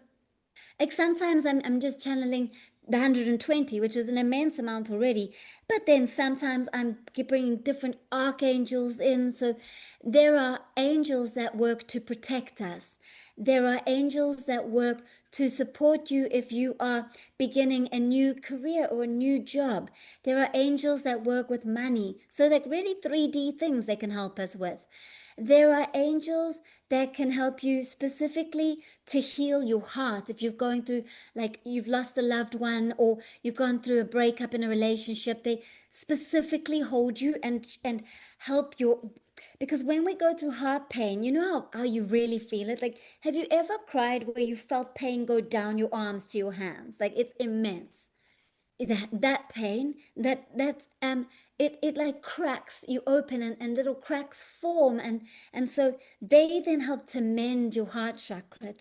like sometimes I'm just channeling the 120, which is an immense amount already. But then sometimes I'm bringing different archangels in. So there are angels that work to protect us. There are angels that work to support you if you are beginning a new career or a new job. There are angels that work with money. So like really 3D things they can help us with. There are angels that can help you specifically to heal your heart. If you're going through, like you've lost a loved one or you've gone through a breakup in a relationship, they specifically hold you and help your. Because when we go through heart pain, you know how you really feel it? Like, have you ever cried where you felt pain go down your arms to your hands? Like, it's immense that pain it like cracks you open and little cracks form and so they then help to mend your heart chakra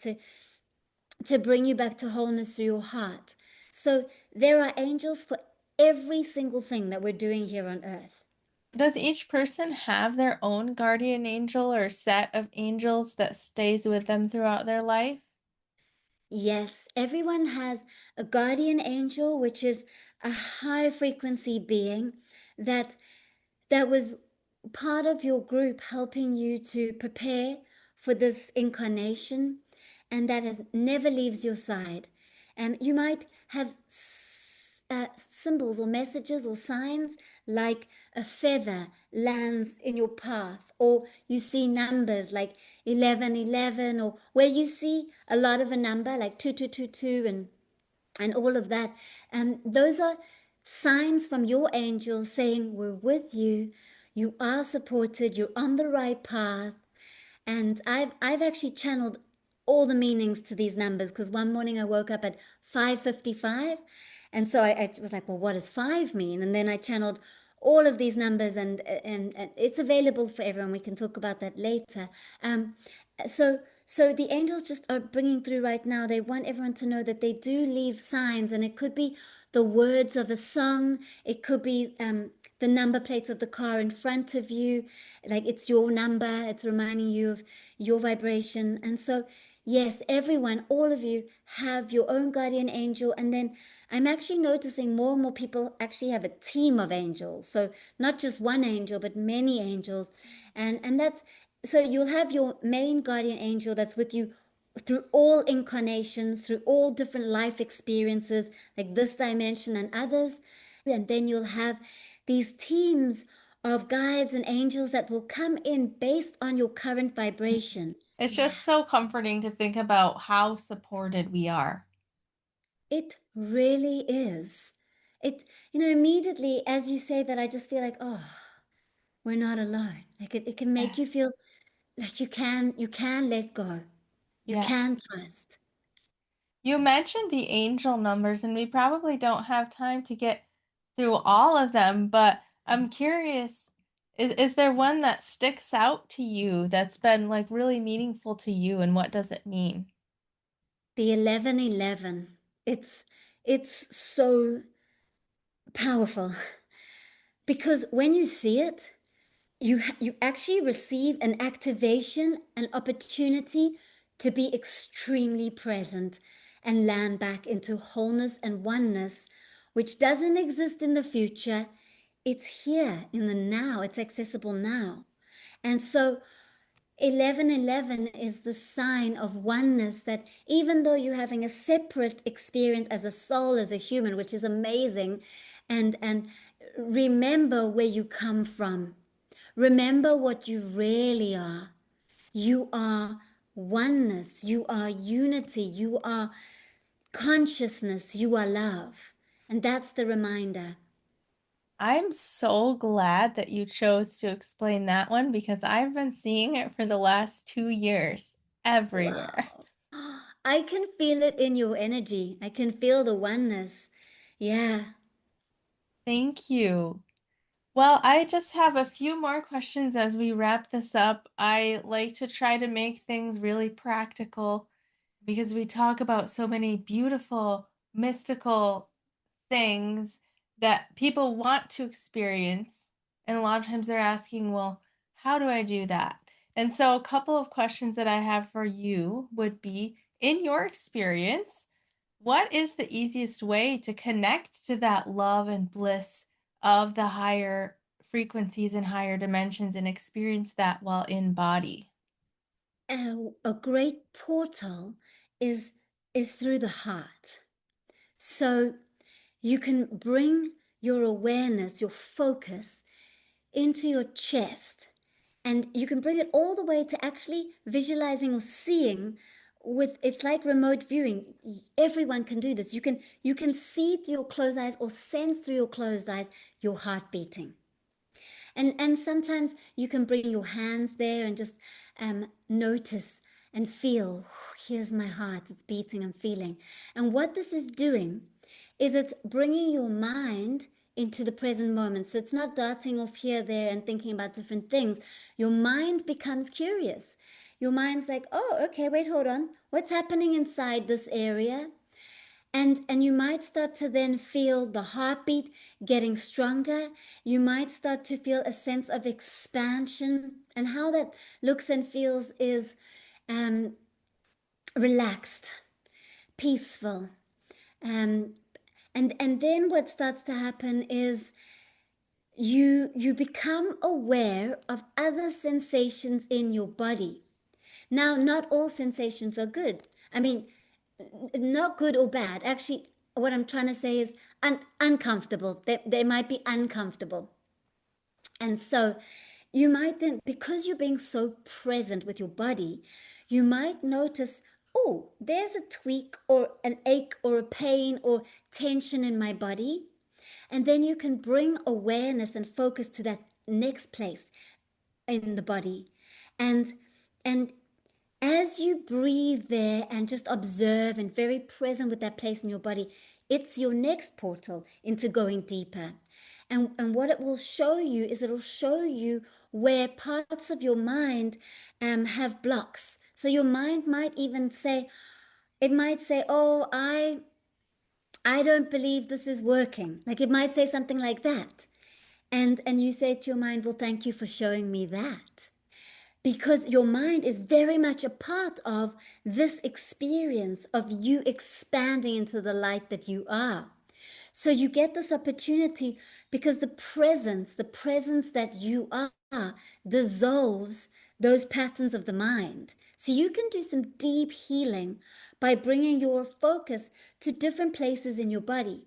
to bring you back to wholeness through your heart. So there are angels for every single thing that we're doing here on earth. Does each person have their own guardian angel or set of angels that stays with them throughout their life? Yes, everyone has a guardian angel, which is a high frequency being that that was part of your group helping you to prepare for this incarnation and that has never leaves your side. And you might have symbols or messages or signs like a feather lands in your path, or you see numbers like 1111, or where you see a lot of a number like 2222 and all of that. And those are signs from your angels saying, we're with you, you are supported, you're on the right path. And I've actually channeled all the meanings to these numbers because one morning I woke up at 5:55. And so I was like, well, what does five mean? And then I channeled all of these numbers and it's available for everyone. We can talk about that later. So the angels just are bringing through right now. They want everyone to know that they do leave signs, and it could be the words of a song. It could be the number plates of the car in front of you, like it's your number. It's reminding you of your vibration. And so, yes, everyone, all of you have your own guardian angel, and then I'm actually noticing more and more people actually have a team of angels. So not just one angel, but many angels. And that's so you'll have your main guardian angel that's with you through all incarnations, through all different life experiences, like this dimension and others. And then you'll have these teams of guides and angels that will come in based on your current vibration. It's just so comforting to think about how supported we are. It really is. It, immediately as you say that, I just feel like, oh, we're not alone. Like it can make you feel like you can let go. You Yeah. can trust. You mentioned the angel numbers, and we probably don't have time to get through all of them, but I'm curious, is there one that sticks out to you that's been like really meaningful to you, and what does it mean? The 1111. It's so powerful because when you see it, you actually receive an activation, an opportunity to be extremely present and land back into wholeness and oneness, which doesn't exist in the future. It's here in the now. It's accessible now. And so 1111 is the sign of oneness, that even though you're having a separate experience as a soul, as a human, which is amazing, and remember where you come from. Remember what you really are. You are oneness, you are unity, you are consciousness, you are love. And that's the reminder. I'm so glad that you chose to explain that one because I've been seeing it for the last 2 years everywhere. Wow. I can feel it in your energy. I can feel the oneness. Yeah. Thank you. Well, I just have a few more questions as we wrap this up. I like to try to make things really practical because we talk about so many beautiful, mystical things that people want to experience. And a lot of times they're asking, well, how do I do that? And so, a couple of questions that I have for you would be, in your experience, what is the easiest way to connect to that love and bliss of the higher frequencies and higher dimensions and experience that while in body? A great portal is is through the heart. So you can bring your awareness, your focus into your chest, and you can bring it all the way to actually visualizing or seeing. With it's like remote viewing. Everyone can do this. You can see through your closed eyes or sense through your closed eyes your heart beating. And sometimes you can bring your hands there and just notice and feel, here's my heart, it's beating, I'm feeling. And what this is doing is it's bringing your mind into the present moment. So it's not darting off here, there, and thinking about different things. Your mind becomes curious. Your mind's like, oh, okay, wait, hold on. What's happening inside this area? And you might start to then feel the heartbeat getting stronger. You might start to feel a sense of expansion. And how that looks and feels is um, relaxed, peaceful. Um, and then what starts to happen is you become aware of other sensations in your body. Now, not all sensations are good. I mean, not good or bad. Actually, what I'm trying to say is uncomfortable. They might be uncomfortable. And so you might then, because you're being so present with your body, you might notice, oh, there's a tweak or an ache or a pain or tension in my body. And then you can bring awareness and focus to that next place in the body. And as you breathe there and just observe and very present with that place in your body, it's your next portal into going deeper. And what it will show you is it'll show you where parts of your mind have blocks. So your mind might even say, it might say, oh, I don't believe this is working. Like it might say something like that. And you say to your mind, well, thank you for showing me that, because your mind is very much a part of this experience of you expanding into the light that you are. So you get this opportunity because the presence that you are dissolves those patterns of the mind. So you can do some deep healing by bringing your focus to different places in your body.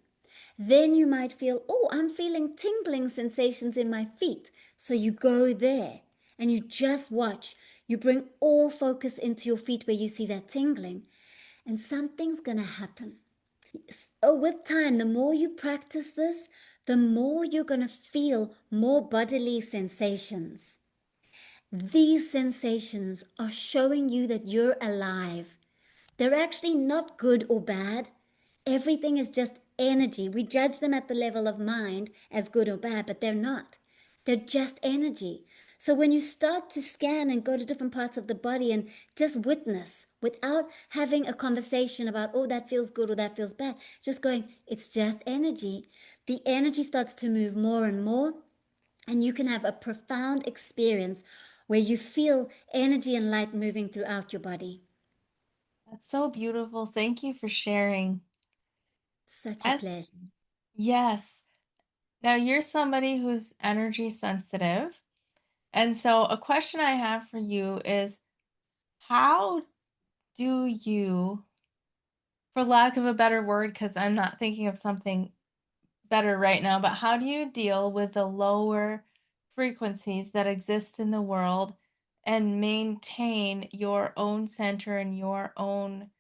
Then you might feel, oh, I'm feeling tingling sensations in my feet. So you go there and you just watch. You bring all focus into your feet where you see that tingling, and something's going to happen. Oh, with time, the more you practice this, the more you're going to feel more bodily sensations. These sensations are showing you that you're alive. They're actually not good or bad. Everything is just energy. We judge them at the level of mind as good or bad, but they're not. They're just energy. So when you start to scan and go to different parts of the body and just witness without having a conversation about, oh, that feels good or that feels bad, just going, it's just energy. The energy starts to move more and more, and you can have a profound experience where you feel energy and light moving throughout your body. That's so beautiful. Thank you for sharing. Such a As pleasure. yes. Now you're somebody who's energy sensitive. And so a question I have for you is how do you, for lack of a better word, because I'm not thinking of something better right now, but how do you deal with the lower frequencies that exist in the world and maintain your own center and your own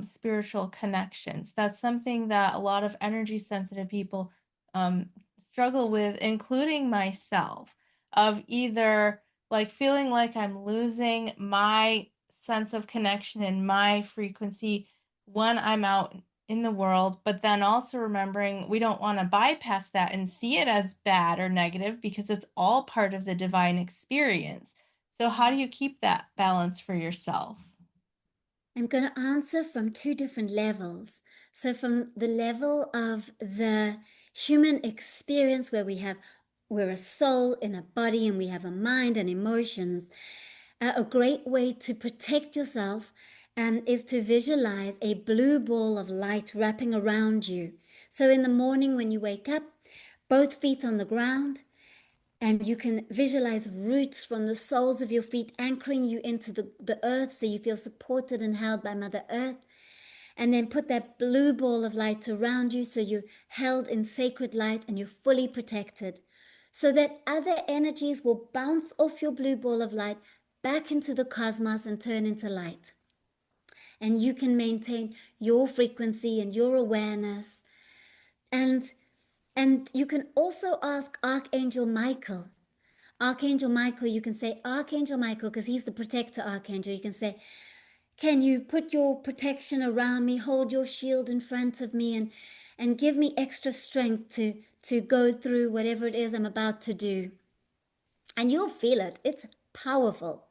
spiritual connections? That's something that a lot of energy sensitive people um, struggle with, including myself, of either like feeling like I'm losing my sense of connection and my frequency when I'm out in the world, but then also remembering we don't want to bypass that and see it as bad or negative because it's all part of the divine experience. So, how do you keep that balance for yourself? I'm going to answer from two different levels. So, from the level of the human experience, where we're a soul in a body and we have a mind and emotions, a great way to protect yourself is to visualize a blue ball of light wrapping around you. So, in the morning when you wake up, both feet on the ground, and you can visualize roots from the soles of your feet anchoring you into the earth so you feel supported and held by Mother Earth. And then put that blue ball of light around you so you're held in sacred light and you're fully protected. So that other energies will bounce off your blue ball of light back into the cosmos and turn into light. And you can maintain your frequency and your awareness. And and you can also ask Archangel Michael. Archangel Michael, you can say Archangel Michael because he's the protector archangel. You can say, can you put your protection around me, hold your shield in front of me, and give me extra strength to go through whatever it is I'm about to do. And you'll feel it. It's powerful.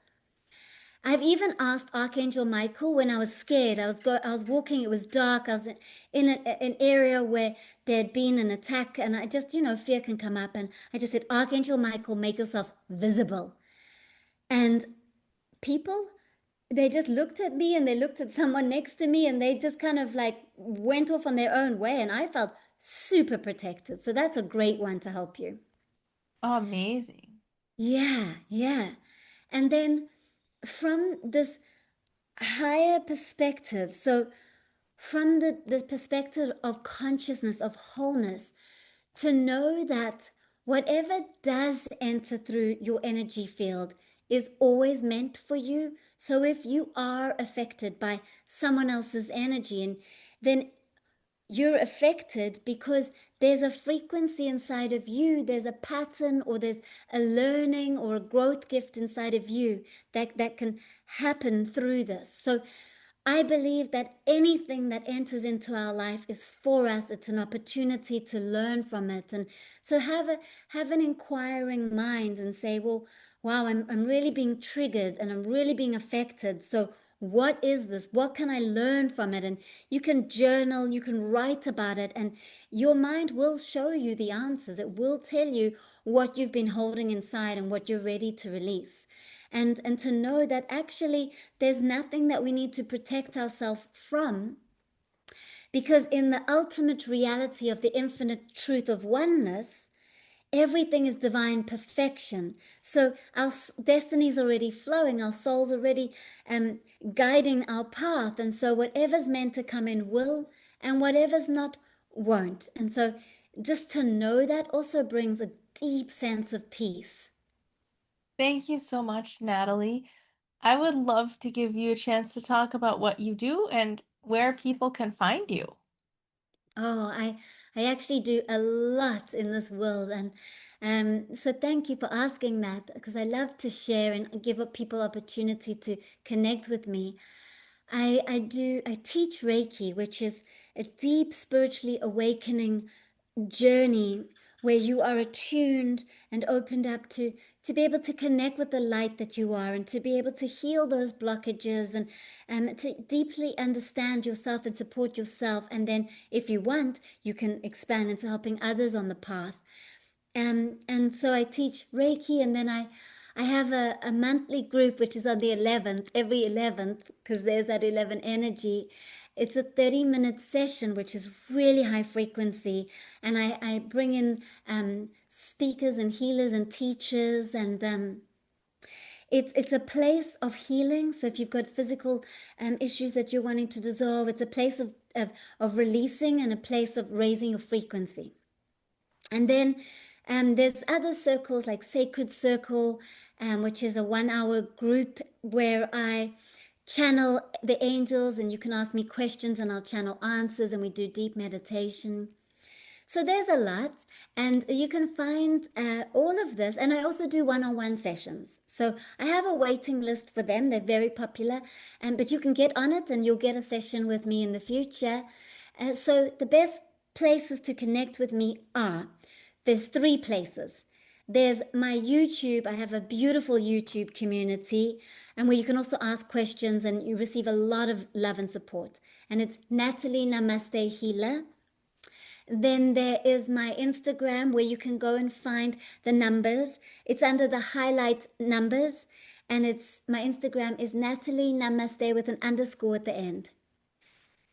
I've even asked Archangel Michael when I was scared. I was walking, it was dark. I was in an area where there had been an attack, and I just, fear can come up, and I just said, Archangel Michael, make yourself visible. And people, they just looked at me and they looked at someone next to me and they just kind of like went off on their own way, and I felt super protected. So that's a great one to help you. Amazing. Yeah, yeah. And then from this higher perspective, so from the perspective of consciousness, of wholeness, to know that whatever does enter through your energy field is always meant for you. So if you are affected by someone else's energy, and then you're affected because there's a frequency inside of you, there's a pattern, or there's a learning or a growth gift inside of you that can happen through this. So I believe that anything that enters into our life is for us. It's an opportunity to learn from it. And so have an inquiring mind and say, well, wow, I'm really being triggered and I'm really being affected. So what is this? What can I learn from it? And you can journal, you can write about it, and your mind will show you the answers. It will tell you what you've been holding inside and what you're ready to release. And to know that actually there's nothing that we need to protect ourselves from, because in the ultimate reality of the infinite truth of oneness, everything is divine perfection. So our destiny is already flowing, our soul's already um, guiding our path. And so whatever's meant to come in will, and whatever's not won't. And so just to know that also brings a deep sense of peace. Thank you so much, Natalie. I would love to give you a chance to talk about what you do and where people can find you. Oh, I actually do a lot in this world, and so thank you for asking that because I love to share and give up people opportunity to connect with me. I teach Reiki, which is a deep spiritually awakening journey where you are attuned and opened up to be able to connect with the light that you are and to be able to heal those blockages and to deeply understand yourself and support yourself. And then if you want, you can expand into helping others on the path. And so I teach Reiki, and then I have a monthly group which is on the 11th, every 11th, because there's that 11 energy. It's a 30-minute session, which is really high frequency. And I bring in speakers and healers and teachers, and it's a place of healing. So if you've got physical issues that you're wanting to dissolve, it's a place of releasing and a place of raising your frequency. And then there's other circles like Sacred Circle, which is a 1 hour group where I channel the angels and you can ask me questions and I'll channel answers and we do deep meditation. So there's a lot, and you can find all of this. And I also do one-on-one sessions. So I have a waiting list for them. They're very popular, but you can get on it and you'll get a session with me in the future. So the best places to connect with me are, there's three places. There's my YouTube. I have a beautiful YouTube community, and where you can also ask questions and you receive a lot of love and support. And it's Natalie Namaste Healer. Then there is my Instagram where you can go and find the numbers. It's under the highlight numbers. And it's my Instagram is Natalie Namaste with an underscore at the end.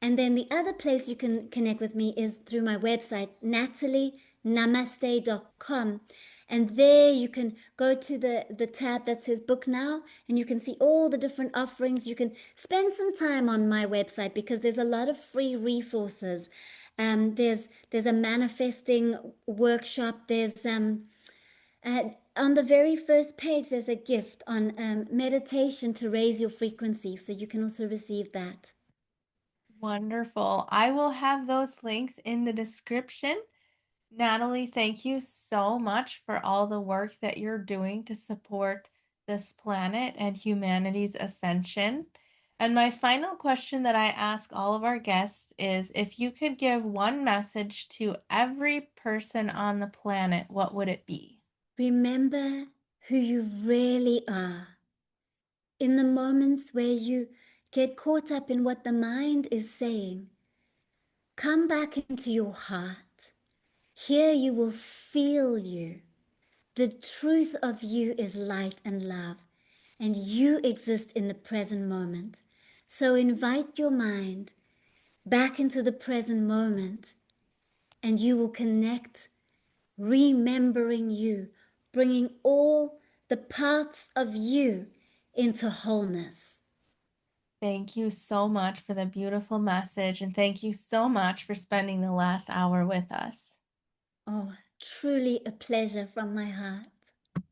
And then the other place you can connect with me is through my website, natalienamaste.com. And there you can go to the tab that says book now, and you can see all the different offerings. You can spend some time on my website because there's a lot of free resources. There's a manifesting workshop. There's on the very first page, there's a gift on meditation to raise your frequency. So you can also receive that. Wonderful. I will have those links in the description. Natalie, thank you so much for all the work that you're doing to support this planet and humanity's ascension. And my final question that I ask all of our guests is if you could give one message to every person on the planet, what would it be? Remember who you really are. In the moments where you get caught up in what the mind is saying, come back into your heart. Here you will feel you. The truth of you is light and love, and you exist in the present moment. So invite your mind back into the present moment, and you will connect, remembering you, bringing all the parts of you into wholeness. Thank you so much for the beautiful message, and thank you so much for spending the last hour with us. Oh, truly a pleasure from my heart.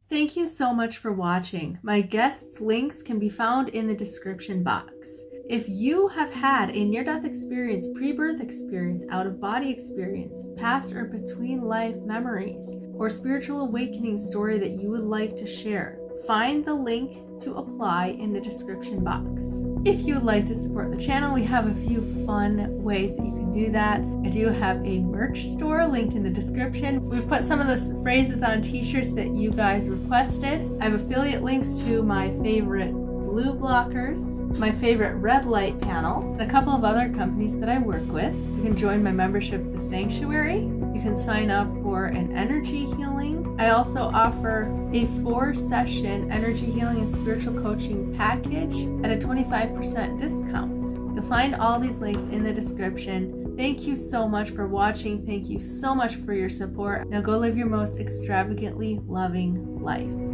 Thank you so much for watching. My guests' links can be found in the description box. If you have had a near-death experience, pre-birth experience, out-of-body experience, past or between life memories, or spiritual awakening story that you would like to share, find the link to apply in the description box. If you would like to support the channel, we have a few fun ways that you can do that. I do have a merch store linked in the description. We've put some of the phrases on t-shirts that you guys requested. I have affiliate links to my favorite blue blockers, my favorite red light panel, and a couple of other companies that I work with. You can join my membership at the Sanctuary. You can sign up for an energy healing. I also offer a 4-session energy healing and spiritual coaching package at a 25% discount. You'll find all these links in the description. Thank you so much for watching. Thank you so much for your support. Now go live your most extravagantly loving life.